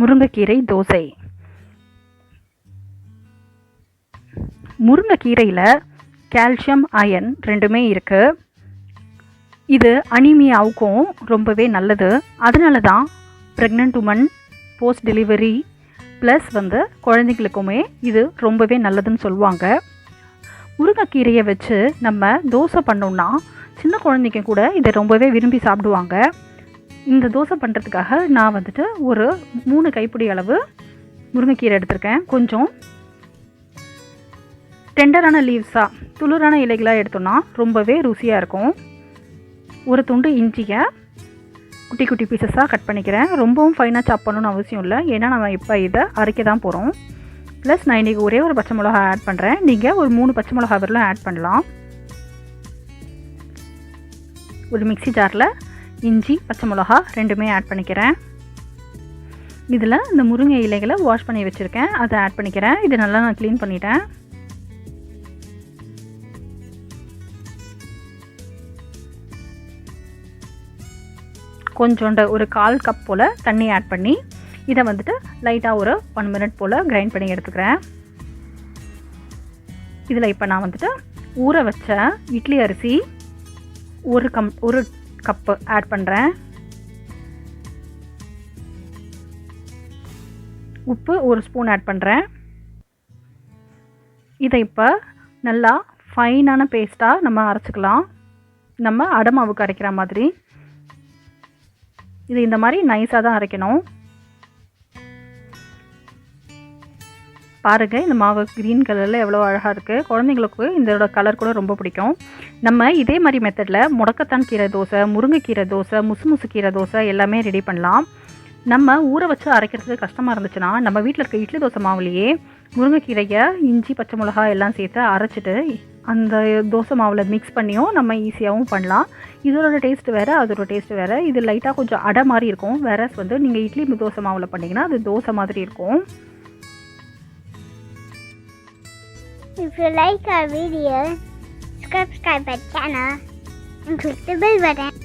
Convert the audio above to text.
முருங்கைக்கீரை dosa. முருங்கைக்கீரையில் calcium, iron ரெண்டுமே இருக்குது. இது அனீமியாவுக்கும் ரொம்பவே நல்லது. அதனால தான் pregnant woman, post delivery plus குழந்தைங்களுக்குமே இது ரொம்பவே நல்லதுன்னு சொல்லுவாங்க. முருங்கைக்கீரையை வச்சு நம்ம தோசை பண்ணோம்னா சின்ன குழந்தைங்க கூட இதை ரொம்பவே விரும்பி சாப்பிடுவாங்க. இந்த தோசை பண்ணுறதுக்காக நான் ஒரு 3 கைப்பிடி அளவு முருங்கைக்கீரை எடுத்திருக்கேன். கொஞ்சம் டெண்டரான லீவ்ஸாக, துளிரான இலைகளாக எடுத்தோன்னா ரொம்பவே ருசியாக இருக்கும். ஒரு துண்டு இஞ்சியை குட்டி குட்டி பீசஸாக கட் பண்ணிக்கிறேன். ரொம்பவும் ஃபைனாக சாப் பண்ணணும்னு அவசியம் இல்லை, ஏன்னா நம்ம இப்போ இதை அரைக்க தான் போகிறோம். ப்ளஸ் நான் இன்றைக்கி ஒரே ஒரு பச்சை மிளகா ஆட் பண்ணுறேன். நீங்கள் ஒரு 3 பச்சை மிளகா வரலாம் ஆட் பண்ணலாம். ஒரு மிக்ஸி ஜாரில் இஞ்சி, பச்சை மிளகா ரெண்டுமே ஆட் பண்ணிக்கிறேன். இதில் இந்த முருங்கை இலைகளை வாஷ் பண்ணி வச்சுருக்கேன், அதை ஆட் பண்ணிக்கிறேன். இது நல்லா நான் க்ளீன் பண்ணிட்டேன். கொஞ்சோண்டு ஒரு 1/4 கப் போல் தண்ணி ஆட் பண்ணி இதை லைட்டாக ஒரு 1 மினிட் போல் கிரைண்ட் பண்ணி எடுத்துக்கிறேன். இதில் இப்போ நான் ஊற வச்ச இட்லி அரிசி ஒரு கப்பு ஆட் பண்ணுறேன். உப்பு 1 ஸ்பூன் ஆட் பண்ணுறேன். இதை இப்போ நல்லா ஃபைனான பேஸ்ட்டாக நம்ம அரைச்சிக்கலாம். நம்ம அடை மாவுக்கு அரைக்கிற மாதிரி இது இந்த மாதிரி நைஸாக தான் அரைக்கணும். பாருங்கள், இந்த மாவு க்ரீன் கலரில் எவ்வளோ அழகாக இருக்குது. குழந்தைங்களுக்கு இதோட கலர் கூட ரொம்ப பிடிக்கும். நம்ம இதே மாதிரி மெத்தடில் முடக்கத்தான் கீரை தோசை, முருங்கைக்கீரை தோசை, முசுமுசுக்கீரை தோசை எல்லாமே ரெடி பண்ணலாம். நம்ம ஊற வச்சு அரைக்கிறதுக்கு கஷ்டமாக இருந்துச்சுன்னா நம்ம வீட்டில் இருக்க இட்லி தோசை மாவுலேயே முருங்கைக்கீரையை இஞ்சி, பச்சை மிளகா எல்லாம் சேர்த்து அரைச்சிட்டு அந்த தோசை மாவில் மிக்ஸ் பண்ணியும் நம்ம ஈஸியாகவும் பண்ணலாம். இதோட டேஸ்ட் வேறு, அதோட டேஸ்ட் வேறு. இது லைட்டாக கொஞ்சம் அடை மாதிரி இருக்கும். வேற நீங்கள் இட்லி தோசை மாவில் பண்ணிங்கன்னா அது தோசை மாதிரி இருக்கும். If you like our video, subscribe our channel and click the bell button.